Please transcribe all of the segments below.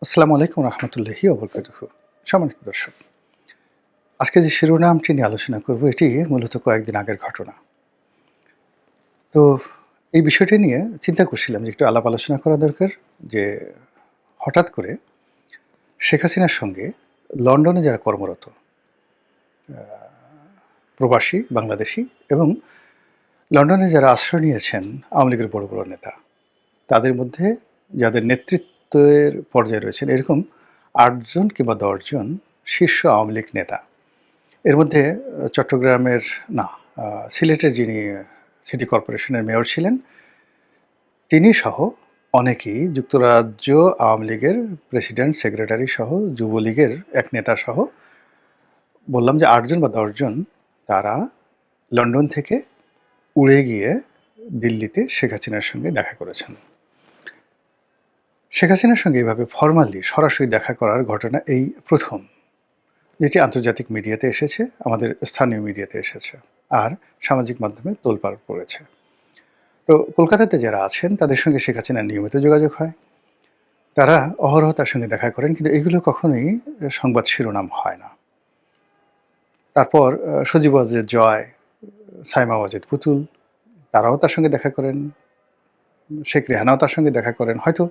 আসসালামু আলাইকুম রহমতুল্লাহি ওবরকাতুহু। সম্মানিত দর্শক, আজকে যে শিরোনামটি নিয়ে আলোচনা করব এটি মূলত কয়েকদিন আগের ঘটনা। তো এই বিষয়টি নিয়ে চিন্তা করছিলাম যে একটু আলাপ আলোচনা করা দরকার। যে হঠাৎ করে শেখ হাসিনার সঙ্গে লন্ডনে যারা কর্মরত প্রবাসী বাংলাদেশি এবং লন্ডনে যারা আশ্রয় নিয়েছেন আওয়ামী লীগের বড় বড় নেতা, তাদের মধ্যে যাদের নেতৃত্বের পর্যায়ে রয়েছেন এরকম ৮ জন কিংবা ১০ জন শীর্ষ আওয়ামী লীগ নেতা, এর মধ্যে চট্টগ্রামের না সিলেটের যিনি সিটি কর্পোরেশনের মেয়র ছিলেন, তিনি সহ অনেকেই যুক্তরাজ্য আওয়ামী লীগের প্রেসিডেন্ট, সেক্রেটারি সহ যুবলীগের এক নেতা সহ বললাম যে ৮ জন বা ১০ জন তারা লন্ডন থেকে উড়ে গিয়ে দিল্লিতে শেখ হাসিনার সঙ্গে দেখা করেছেন। শেখ হাসিনার সঙ্গে এভাবে ফরমালি সরাসরি দেখা করার ঘটনা এই প্রথম, যেটি আন্তর্জাতিক মিডিয়াতে এসেছে, আমাদের স্থানীয় মিডিয়াতে এসেছে আর সামাজিক মাধ্যমে তোলপাড় পড়েছে। তো কলকাতাতে যারা আছেন তাদের সঙ্গে শেখ হাসিনার নিয়মিত যোগাযোগ হয়, তারা অহরহ তার সঙ্গে দেখা করেন, কিন্তু এগুলো কখনোই সংবাদ শিরোনাম হয় না। তারপর সজীব ওয়াজেদ জয়, সাইমা ওয়াজেদ পুতুল, তারাও তার সঙ্গে দেখা করেন, শেখ রেহানাও তার সঙ্গে দেখা করেন, হয়তো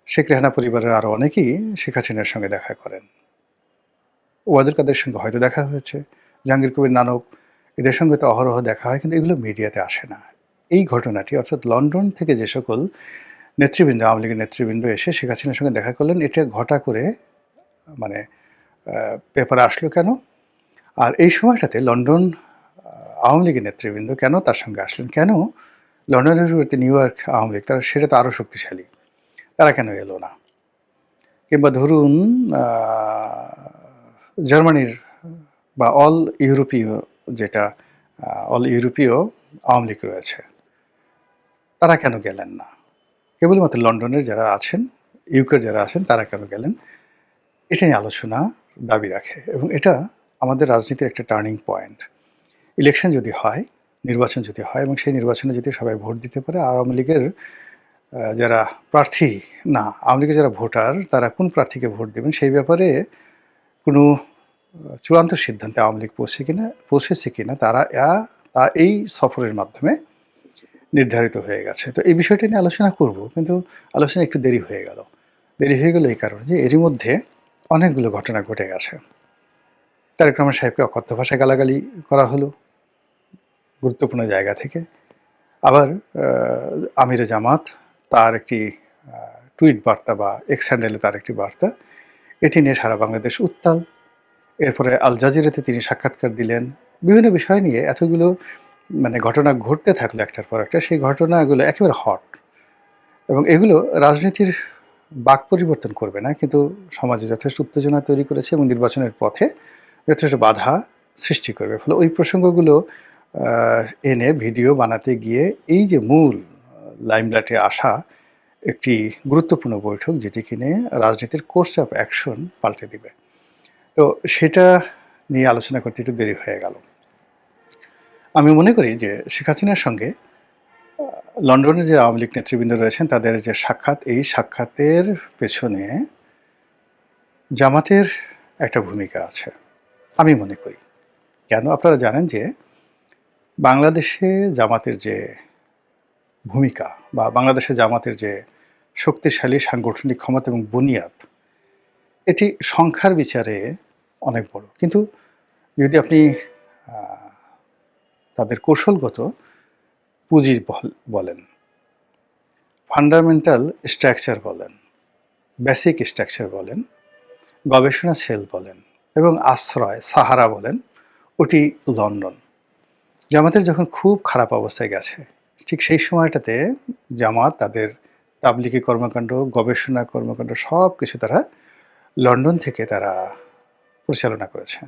শেখ রেহানা পরিবারের আরও অনেকেই শেখ হাসিনার সঙ্গে দেখা করেন। ওয়াদুল কাদের সঙ্গে হয়তো দেখা হয়েছে, জাহাঙ্গীর কবির নানক, এদের সঙ্গে তো অহরহ দেখা হয়, কিন্তু এগুলো মিডিয়াতে আসে না। এই ঘটনাটি অর্থাৎ লন্ডন থেকে যে সকল নেতৃবৃন্দ, আওয়ামী লীগের নেতৃবৃন্দ এসে শেখ হাসিনার সঙ্গে দেখা করলেন, এটা ঘটা করে মানে পেপারে আসলো কেন? আর এই সময়টাতে লন্ডন আওয়ামী লীগের নেতৃবৃন্দ কেন তার সঙ্গে আসলেন? কেন লন্ডনের বিপরীতে নিউ ইয়র্ক আওয়ামী লীগ, তারা সেটা তো আরও শক্তিশালী, তারা কেন এলো না? কিংবা ধরুন জার্মানির বা অল ইউরোপীয়, যেটা অল ইউরোপীয় আওয়ামী লীগ রয়েছে, তারা কেন গেলেন না? কেবলমাত্র লন্ডনের যারা আছেন, ইউকের যারা আছেন, তারা কেন গেলেন? এটা নিয়ে আলোচনা দাবি রাখে এবং এটা আমাদের রাজনীতির একটা টার্নিং পয়েন্ট। ইলেকশন যদি হয়, নির্বাচন যদি হয় এবং সেই নির্বাচনে যদি সবাই ভোট দিতে পারে, আওয়ামী লীগের যারা প্রার্থী, না আওয়ামী লীগের যারা ভোটার, তারা কোন প্রার্থীকে ভোট দেবেন সেই ব্যাপারে কোনো চূড়ান্ত সিদ্ধান্তে আওয়ামী লীগ পৌঁছেছে কিনা তারা এই সফরের মাধ্যমে নির্ধারিত হয়ে গেছে। তো এই বিষয়টি নিয়ে আলোচনা করব, কিন্তু আলোচনা একটু দেরি হয়ে গেল। দেরি হয়ে গেল এই কারণে যে এরই মধ্যে অনেকগুলো ঘটনা ঘটে গেছে। তারেক রহমান সাহেবকে অকথ্য ভাষায় গালাগালি করা হলো গুরুত্বপূর্ণ জায়গা থেকে। আবার আমিরে জামাত তার একটি টুইট বার্তা বা এক্স হ্যান্ডেলে তার একটি বার্তা, এটি নিয়ে সারা বাংলাদেশ উত্তাল। এরপরে আল জাজিরাতে তিনি সাক্ষাৎকার দিলেন। বিভিন্ন বিষয় নিয়ে এতগুলো ঘটনা ঘটতে থাকলো একটার পর একটা। সেই ঘটনাগুলো একেবারে হট এবং এগুলো রাজনীতির বাক পরিবর্তন করবে না, কিন্তু সমাজে যথেষ্ট উত্তেজনা তৈরি করেছে এবং নির্বাচনের পথে যথেষ্ট বাধা সৃষ্টি করবে। ফলে ওই প্রসঙ্গগুলো এনে ভিডিও বানাতে গিয়ে এই যে মূল লাইমলাইটে আসা একটি গুরুত্বপূর্ণ বৈঠক, যেটি কিনে রাজনীতির কোর্স অফ অ্যাকশন পাল্টে দিবে, তো সেটা নিয়ে আলোচনা করতে একটু দেরি হয়ে গেল। আমি মনে করি যে শেখ হাসিনার সঙ্গে লন্ডনে যে আওয়ামী লীগ নেতৃবৃন্দ রয়েছেন তাদের যে সাক্ষাৎ, এই সাক্ষাতের পেছনে জামাতের একটা ভূমিকা আছে আমি মনে করি। কেন? আপনারা জানেন যে বাংলাদেশে জামাতের যে ভূমিকা বা বাংলাদেশে জামাতের যে শক্তিশালী সাংগঠনিক ক্ষমতা এবং বুনিয়াদ, এটি সংখ্যার বিচারে অনেক বড়, কিন্তু যদি আপনি তাদের কৌশলগত পুঁজি বলেন, ফান্ডামেন্টাল স্ট্রাকচার বলেন, বেসিক স্ট্রাকচার বলেন, গবেষণা সেল বলেন এবং আশ্রয় সাহারা বলেন, ওটি লন্ডন। জামাতের যখন খুব খারাপ অবস্থায় গেছে, ঠিক সেই সময়টাতে জামাত তাদের তাবলিগি কর্মকাণ্ড, গবেষণা কর্মকাণ্ড সব কিছু তারা লন্ডন থেকে তারা পরিচালনা করেছে।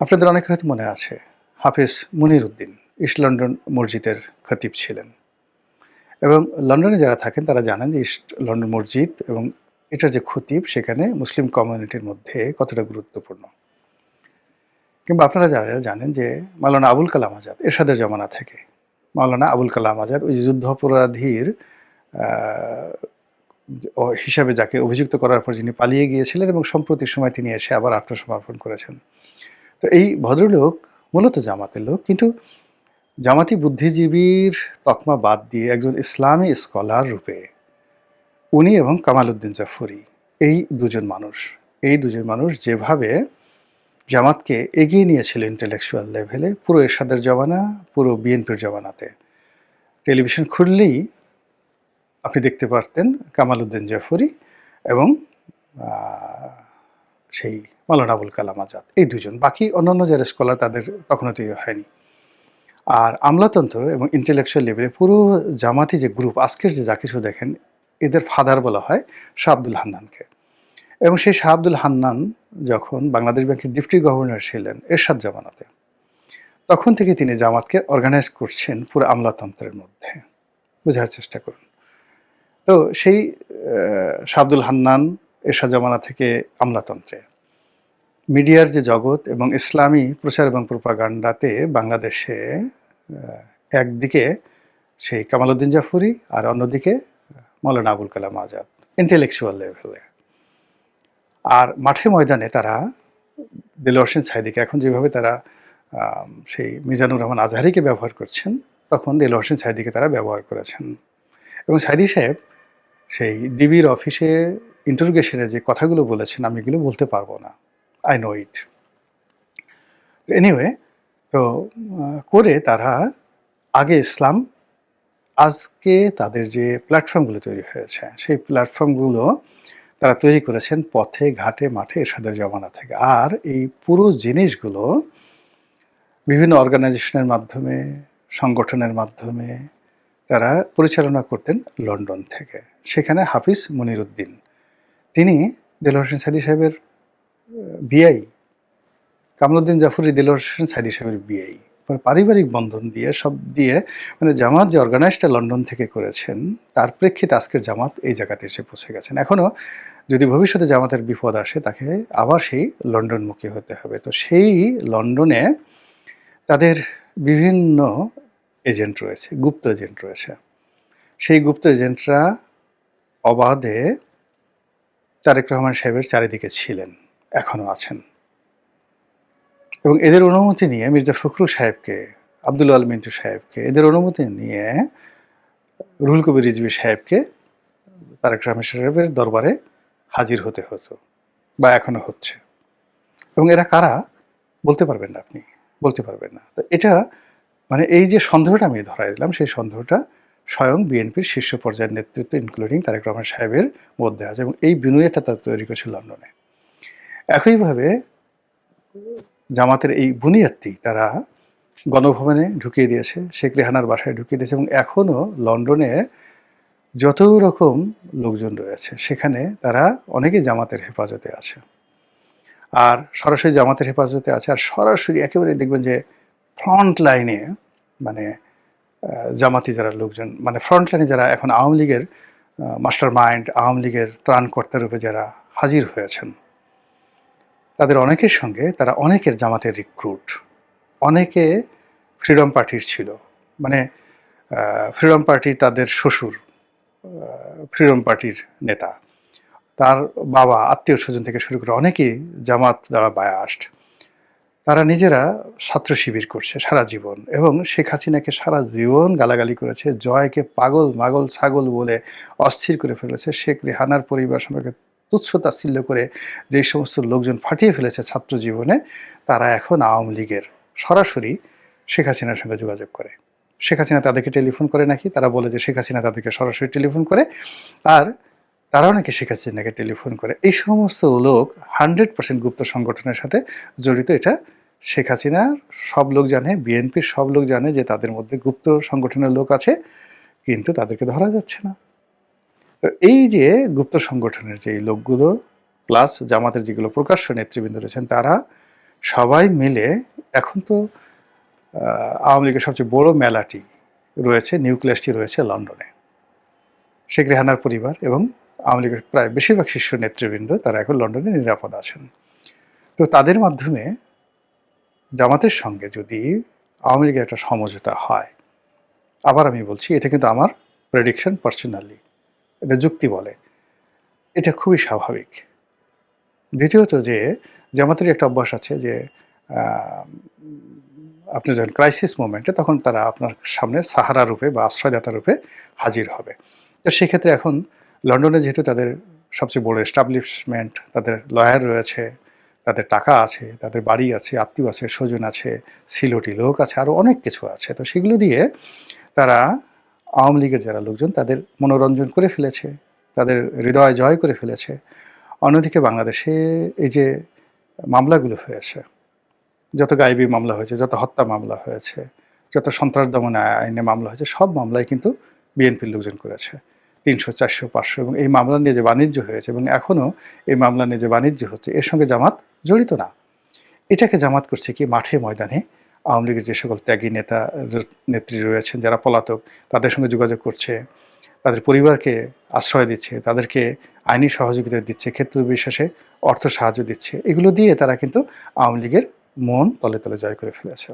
আপনাদের অনেকের হয়তো মনে আছে, হাফিজ মুনির উদ্দিন ইস্ট লন্ডন মসজিদের খতিব ছিলেন এবং লন্ডনে যারা থাকেন তারা জানেন যে ইস্ট লন্ডন মসজিদ এবং এটার যে খতিব সেখানে মুসলিম কমিউনিটির মধ্যে কতটা গুরুত্বপূর্ণ। কিংবা আপনারা যারা জানেন যে মাওলানা আবুল কালাম আজাদ এরশাদের জমানা থেকে, মাওলানা আবুল কালাম আজাদ ওই যুদ্ধাপরাধীর হিসাবে যাকে অভিযুক্ত করার পর যিনি পালিয়ে গিয়েছিলেন এবং সম্প্রতি সময় তিনি এসে আবার আত্মসমর্পণ করেছেন। তো এই ভদ্রলোক মূলত জামাতের লোক, কিন্তু জামাতি বুদ্ধিজীবীর তকমা বাদ দিয়ে একজন ইসলামী স্কলার রূপে উনি এবং কামাল উদ্দিন জাফরি, এই দুজন মানুষ যেভাবে জামাতকে এগিয়ে নিয়েছিল ইন্টেলেকচুয়াল লেভেলে, পুরো এরশাদের জমানা, পুরো বিএনপির জমানাতে টেলিভিশন খুললেই আপনি দেখতে পারতেন কামাল উদ্দিন জাফরি এবং সেই মাওলানা আবুল কালাম আজাদ, এই দুজন। বাকি অন্যান্য যারা স্কলার তাদের তখনও তৈরি হয়নি। আর আমলাতন্ত্র এবং ইন্টেলেকচুয়াল লেভেলে পুরো জামাতি যে গ্রুপ, আজকের যে যা কিছু দেখেন, এদের ফাদার বলা হয় শাহ আব্দুল হান্নানকে। এবং সেই শাহ আব্দুল হান্নান যখন বাংলাদেশ ব্যাংকের ডেপুটি গভর্নর ছিলেন এরশাদ জামানাতে, তখন থেকে তিনি জামাতকে অর্গানাইজ করছেন পুরো আমলাতন্ত্রের মধ্যে। বোঝার চেষ্টা করুন। তো সেই শাহ আব্দুল হান্নান এরশাদ জামানা থেকে আমলাতন্ত্রে, মিডিয়ার যে জগৎ এবং ইসলামী প্রচার এবং প্রোপাগান্ডাতে বাংলাদেশে একদিকে সেই কামাল উদ্দিন জাফরি আর অন্যদিকে মাওলানা আবুল কালাম আজাদ ইন্টেলেকচুয়াল লেভেলে। আর মাঠে ময়দানে তারা দেলোয়ার হোসেন সাঈদীকে এখন যেভাবে তারা সেই মিজানুর রহমান আজহারিকে ব্যবহার করছেন, তখন দেলোয়ার হোসেন সাঈদীকে তারা ব্যবহার করেছেন। এবং সাঈদী সাহেব সেই ডিবির অফিসে ইন্টারোগেশনে যে কথাগুলো বলেছেন, আমি এগুলো বলতে পারবো না, আই নো ইট। এনিওয়ে, তো করে তারা আগে ইসলাম, আজকে তাদের যে প্ল্যাটফর্মগুলো তৈরি হয়েছে, সেই প্ল্যাটফর্মগুলো তারা তৈরি করেছেন পথে ঘাটে মাঠে এরশাদের জমানা থেকে। আর এই পুরো জিনিসগুলো বিভিন্ন অর্গানাইজেশনের মাধ্যমে, সংগঠনের মাধ্যমে তারা পরিচালনা করতেন লন্ডন থেকে। সেখানে হাফিজ মনির উদ্দিন, তিনি দেলোয়ার হোসেন সাঈদী সাহেবের বিআই, কামাল উদ্দিন জাফরি দেলোয়ার হোসেন সাঈদী সাহেবের বিআই। পারিবারিক বন্ধন দিয়ে সব দিয়ে, মানে জামাত যে অর্গানাইজটা লন্ডন থেকে করেছেন, তার প্রেক্ষিতে আজকের জামাত এই জায়গাতে এসে পৌঁছে গেছেন। এখনও যদি ভবিষ্যতে জামাতের বিপদ আসে, তাকে আবার সেই লন্ডনমুখী হতে হবে। তো সেই লন্ডনে তাদের বিভিন্ন এজেন্ট রয়েছে, গুপ্ত এজেন্ট রয়েছে। সেই গুপ্ত এজেন্টরা অবাধে তারেক রহমান সাহেবের চারিদিকে ছিলেন, এখনও আছেন। এবং এদের অনুমতি নিয়ে মির্জা ফখরুল সাহেবকে, আব্দুল আল মিন্টু সাহেবকে, এদের অনুমতি নিয়ে রুহুল কবির রিজভী সাহেবকে তারেক রহমান সাহেবের দরবারে হাজির হতে হতো, বা এখনো হচ্ছে। এবং এরা কারা বলতে পারবেন না, আপনি বলতে পারবেন না। তো এটা মানে এই যে সন্দেহটা আমি ধরাই দিলাম, সেই সন্দেহটা স্বয়ং বিএনপির শীর্ষ পর্যায়ের নেতৃত্ব ইনক্লুডিং তারেক রহমান সাহেবের মধ্যে আছে, এবং এই বিনয়টা তারা তৈরি করেছে লন্ডনে। একইভাবে জামাতের এই বুনিয়াদটি তারা গণভবনে ঢুকিয়ে দিয়েছে, শেখ রেহানার বাসায় ঢুকিয়ে দিয়েছে, এবং এখনও লন্ডনে যত রকম লোকজন রয়েছে সেখানে তারা অনেকেই জামাতের হেফাজতে আছে, আর সরাসরি জামাতের হেফাজতে আছে, আর সরাসরি একেবারে দেখবেন যে ফ্রন্ট লাইনে, মানে জামাতি যারা লোকজন, মানে ফ্রন্ট লাইনে যারা এখন আওয়ামী লীগের মাস্টার মাইন্ড, আওয়ামী লীগের ত্রাণকর্তা রূপে যারা হাজির হয়েছেন, তাদের অনেকের সঙ্গে তারা অনেকের জামাতের রিক্রুট, অনেকে ফ্রিডম পার্টির ছিল, মানে ফ্রিডম পার্টি তাদের শ্বশুর ফ্রিডম পার্টির নেতা, তার বাবা, আত্মীয় স্বজন থেকে শুরু করে অনেকেই জামাত দ্বারা বায়াস্ট। তারা নিজেরা ছাত্র শিবির করছে সারা জীবন, এবং শেখ হাসিনাকে সারা জীবন গালাগালি করেছে, জয়কে পাগল মাগল ছাগল বলে অস্থির করে ফেলেছে, শেখ রেহানার পরিবার সম্পর্কে তুচ্ছ তাচ্ছিল্য করে যে সমস্ত লোকজন ফাটিয়ে ফেলেছে ছাত্র জীবনে, তারা এখন আওয়ামী লীগের সরাসরি শেখ হাসিনার সঙ্গে যোগাযোগ করে। শেখ হাসিনা তাদেরকে টেলিফোন করে নাকি, তারা বলে যে শেখ হাসিনা তাদেরকে সরাসরি টেলিফোন করে, আর তারাও নাকি শেখ হাসিনাকে টেলিফোন করে। এই সমস্ত লোক 100% গুপ্ত সংগঠনের সাথে জড়িত। এটা শেখ হাসিনার সব লোক জানে, বিএনপির সব লোক জানে যে তাদের মধ্যে গুপ্ত সংগঠনের লোক আছে, কিন্তু তাদেরকে ধরা যাচ্ছে না। তো এই যে গুপ্ত সংগঠনের যে লোকগুলো প্লাস জামাতের যেগুলো প্রকাশ্য নেতৃবৃন্দ রয়েছেন, তারা সবাই মিলে এখন তো আওয়ামী লীগের সবচেয়ে বড় মেলাটি রয়েছে, নিউক্লিয়াসটি রয়েছে লন্ডনে। শেখ রেহানার পরিবার এবং আওয়ামী লীগের প্রায় বেশিরভাগ শীর্ষ নেতৃবৃন্দ তারা এখন লন্ডনে নিরাপদ আছেন। তো তাদের মাধ্যমে জামাতের সঙ্গে যদি আওয়ামী লীগের একটা সমঝোতা হয়, আবার আমি বলছি এটা কিন্তু আমার প্রেডিকশন পার্সোনালি, এটা যুক্তি বলে, এটা খুবই স্বাভাবিক। দ্বিতীয়ত যে জামাতেরই একটা অভ্যাস আছে যে আ আপনি যখন ক্রাইসিস মোমেন্টে তখন তারা আপনার সামনে সাহারা রূপে বা আশ্রয়দাতা রূপে হাজির হবে। তো সেক্ষেত্রে এখন লন্ডনে যেহেতু তাদের সবচেয়ে বড় এস্টাবলিশমেন্ট, তাদের লয়ার রয়েছে, তাদের টাকা আছে, তাদের বাড়ি আছে, আত্মীয় আছে, স্বজন আছে, সিলটি লোক আছে, আরও অনেক কিছু আছে। তো সেগুলো দিয়ে তারা আওয়ামী লীগের যারা লোকজন তাদের মনোরঞ্জন করে ফেলেছে, তাদের হৃদয় জয় করে ফেলেছে। অন্যদিকে বাংলাদেশে এই যে মামলাগুলো হয়েছে, যত গায়েবী মামলা হয়েছে, যত হত্যা মামলা হয়েছে, যত সন্ত্রাস দমন আইনে মামলা হয়েছে, সব মামলাই কিন্তু বিএনপির লোকজন করেছে। ৩০০, ৪০০, ৫০০ এবং এই মামলা নিয়ে যে বাণিজ্য হয়েছে এবং এখনও এই মামলা নিয়ে যে বাণিজ্য হচ্ছে এর সঙ্গে জামাত জড়িত না। এটাকে জামাত করছে কি মাঠে ময়দানে আওয়ামী লীগের যে সকল ত্যাগী নেতা নেত্রী রয়েছেন যারা পলাতক তাদের সঙ্গে যোগাযোগ করছে, তাদের পরিবারকে আশ্রয় দিচ্ছে, তাদেরকে আইনি সহযোগিতা দিচ্ছে, ক্ষেত্র বিশেষে অর্থ সাহায্য দিচ্ছে। এগুলো দিয়ে তারা কিন্তু আওয়ামী লীগের মন তলে তলে জয় করে ফেলেছে।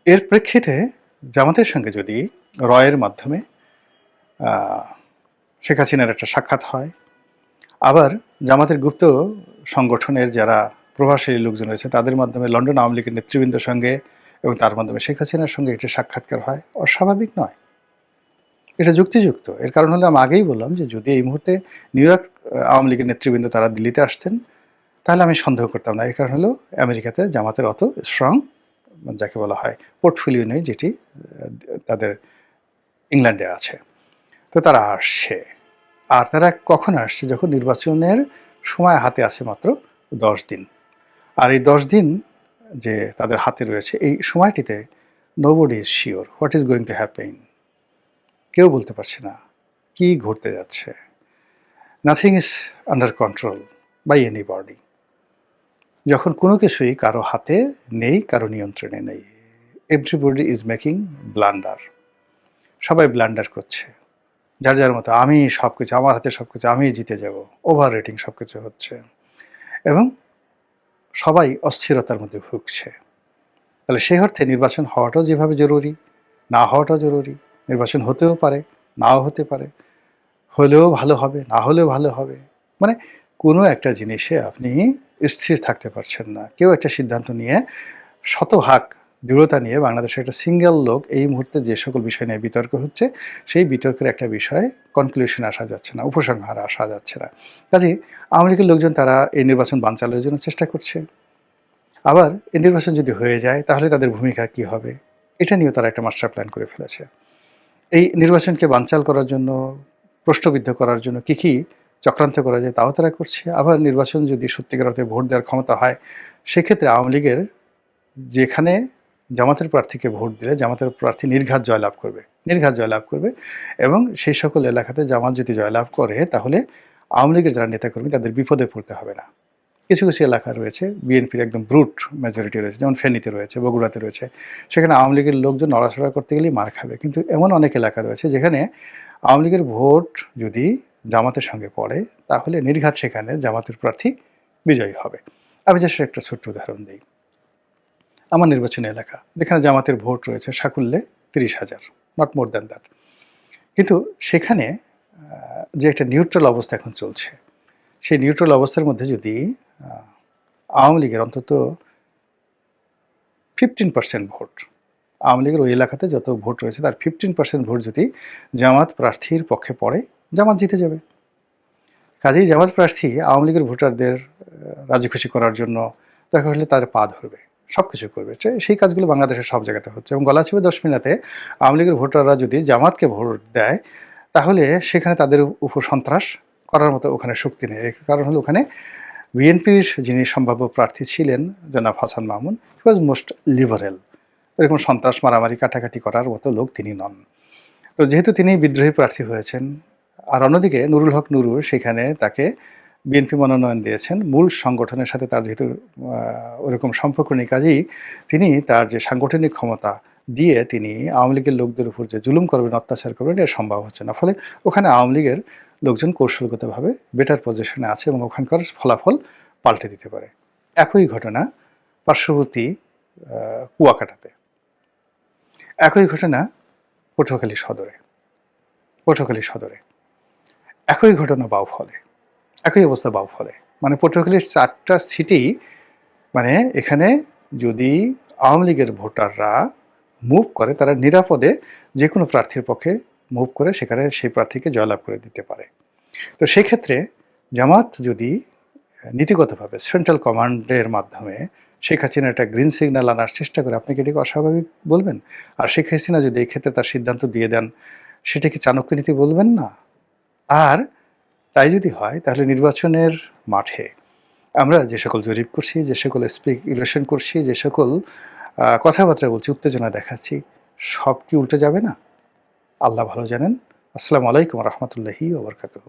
এর প্রেক্ষিতে জামাতের সঙ্গে যদি রয়ের মাধ্যমে শেখ হাসিনার একটা সাক্ষাৎ হয়, আবার জামাতের গুপ্ত সংগঠনের যারা প্রভাবশালী লোকজন রয়েছে তাদের মাধ্যমে লন্ডন আওয়ামী লীগের নেতৃবৃন্দের সঙ্গে এবং তার মাধ্যমে শেখ হাসিনার সঙ্গে একটি সাক্ষাৎকার হয়, অস্বাভাবিক নয়, এটা যুক্তিযুক্ত। এর কারণ হলো আমি আগেই বললাম যে যদি এই মুহূর্তে নিউ ইয়র্ক আওয়ামী লীগের নেতৃবৃন্দ তারা দিল্লিতে আসতেন তাহলে আমি সন্দেহ করতাম না। এর কারণ হলো আমেরিকাতে জামাতের অত স্ট্রং যাকে বলা হয় পোর্টফোলিও নেই, যেটি তাদের ইংল্যান্ডে আছে। তো তারা আসছে, আর তারা কখন আসছে? যখন নির্বাচনের সময় হাতে আছে মাত্র 10 দিন। আর এই 10 দিন যে তাদের হাতে রয়েছে এই সময়টিতে nobody is sure what is going to happen. কেউ বলতে পারছে না কি ঘটতে যাচ্ছে। Nothing is under control by anybody. যখন কোনো কিছুই কারো হাতে নেই, কারো নিয়ন্ত্রণে নেই, এভরিবডি ইজ মেকিং ব্লান্ডার। সবাই ব্লান্ডার করছে যার যার মতো। আমি সব কিছু, আমার হাতে সব কিছু, আমি জিতে যাব, ওভার রেটিং সব কিছু হচ্ছে এবং সবাই অস্থিরতার মধ্যে ভুগছে। তাহলে সেই অর্থে নির্বাচন হওয়াটাও যেভাবে জরুরি, না হওয়াটাও জরুরি। নির্বাচন হতেও পারে, নাও হতে পারে, হলেও ভালো হবে, না হলেও ভালো হবে। মানে কোনো একটা জিনিসে আপনি স্থির থাকতে পারছেন না। কেউ একটা সিদ্ধান্ত নিয়ে শতভাগ দৃঢ়তা নিয়ে বাংলাদেশের একটা সিঙ্গেল লোক এই মুহূর্তে যে সকল বিষয় নিয়ে বিতর্ক হচ্ছে সেই বিতর্কের একটা বিষয়ে কনক্লুশনে আসা যাচ্ছে না, উপসংহারে আসা যাচ্ছে না। কাজেই আওয়ামী লীগের লোকজন তারা এই নির্বাচন বানচালের জন্য চেষ্টা করছে। আবার এই নির্বাচন যদি হয়ে যায় তাহলে তাদের ভূমিকা কি হবে এটা নিয়েও তারা একটা মাস্টার প্ল্যান করে ফেলেছে। এই নির্বাচনকে বানচাল করার জন্য, প্রশ্নবিদ্ধ করার জন্য কী চক্রান্ত করা যায় তাও তারা করছে। আবার নির্বাচন যদি সত্যিকার অর্থে ভোট দেওয়ার ক্ষমতা হয় সেক্ষেত্রে আওয়ামী লীগের যেখানে জামাতের প্রার্থীকে ভোট দিলে জামাতের প্রার্থী নির্ঘাত জয়লাভ করবে, নির্ঘাত জয়লাভ করবে এবং সেই সকল এলাকাতে জামাত যদি জয়লাভ করে তাহলে আওয়ামী লীগের যারা নেতাকর্মী তাদের বিপদে পড়তে হবে না। কিছু কিছু এলাকা রয়েছে বিএনপির একদম ব্রুট মেজরিটি রয়েছে, যেমন ফেনীতে রয়েছে, বগুড়াতে রয়েছে, সেখানে আওয়ামী লীগের লোকজন নড়াচড়া করতে গেলেই মার খাবে। কিন্তু এমন অনেক এলাকা রয়েছে যেখানে আওয়ামী লীগের ভোট যদি জামাতের সঙ্গে পড়ে তাহলে নির্ঘাত সেখানে জামাতের প্রার্থী বিজয়ী হবে। আমি জাস্ট একটা ছোট্ট উদাহরণ দিই। আমার নির্বাচনী এলাকা যেখানে জামাতের ভোট রয়েছে সাকুল্যে 30,000, নট মোর দ্যান দ্যাট। কিন্তু সেখানে যে একটা নিউট্রাল অবস্থা এখন চলছে, সেই নিউট্রাল অবস্থার মধ্যে যদি আওয়ামী লীগের অন্তত 15% ভোট, আওয়ামী লীগের ওই এলাকাতে যত ভোট রয়েছে তার 15% ভোট যদি জামাত প্রার্থীর পক্ষে পড়ে জামাত জিতে যাবে। কাজেই জামাত প্রার্থী আওয়ামী লীগের ভোটারদের রাজি খুশি করার জন্য দেখা হলে তাদের পা ধরবে, সব কিছু করবে। সেই কাজগুলো বাংলাদেশের সব জায়গাতে হচ্ছে এবং গলাচিপে দশমিনাতে আওয়ামী লীগের ভোটাররা যদি জামাতকে ভোট দেয় তাহলে সেখানে তাদের উপর সন্ত্রাস করার মতো ওখানে শক্তি নেই। এর কারণ হলো ওখানে বিএনপির যিনি সম্ভাব্য প্রার্থী ছিলেন জনাব হাসান মামুন, হি ওয়াজ মোস্ট লিবারেল। এরকম সন্ত্রাস মারামারি কাটাকাটি করার মতো লোক তিনি নন। তো যেহেতু তিনি বিদ্রোহী প্রার্থী হয়েছেন, আর অন্যদিকে নুরুল হক নুরু সেখানে তাকে বিএনপি মনোনয়ন দিয়েছেন, মূল সংগঠনের সাথে তার যেহেতু ওরকম সম্পর্ক নেই, কাজেই তিনি তার যে সাংগঠনিক ক্ষমতা দিয়ে তিনি আওয়ামী লীগের লোকদের উপর যে জুলুম করবেন, অত্যাচার করবেন এটা সম্ভব হচ্ছে না। ফলে ওখানে আওয়ামী লীগের লোকজন কৌশলগতভাবে বেটার পজিশনে আছে এবং ওখানকার ফলাফল পাল্টে দিতে পারে। একই ঘটনা পার্শ্ববর্তী কুয়াকাটাতে, একই ঘটনা পটুয়াখালী সদরে। একই ঘটনা বাউফলে, একই অবস্থা বাউফলে। মানে পটুয়াখালীর ৪ টা সিটি, মানে এখানে যদি আওয়ামী লীগের ভোটাররা মুভ করে, তারা নিরাপদে যেকোনো প্রার্থীর পক্ষে মুভ করে সেখানে সেই প্রার্থীকে জয়লাভ করে দিতে পারে। তো সেক্ষেত্রে জামাত যদি নীতিগতভাবে সেন্ট্রাল কমান্ডের মাধ্যমে শেখ হাসিনা একটা গ্রিন সিগন্যাল আনার চেষ্টা করে, আপনি কি এটাকে অস্বাভাবিক বলবেন? আর শেখ হাসিনা যদি এই ক্ষেত্রে তার সিদ্ধান্ত দিয়ে দেন, সেটা কি চাণক্য নীতি বলবেন না? আর তাই যদি হয়, তাহলে নির্বাচনের মাঠে আমরা যে সকল জরিপ করছি, যে সকল স্পেকুলেশন করছি, যে সকল কথাবার্তা বলছি, উত্তেজনা দেখাচ্ছি, সব কি উল্টে যাবে না? আল্লাহ ভালো জানেন। আসসালামু আলাইকুম ওয়া রাহমাতুল্লাহি ওয়া বারাকাতুহু।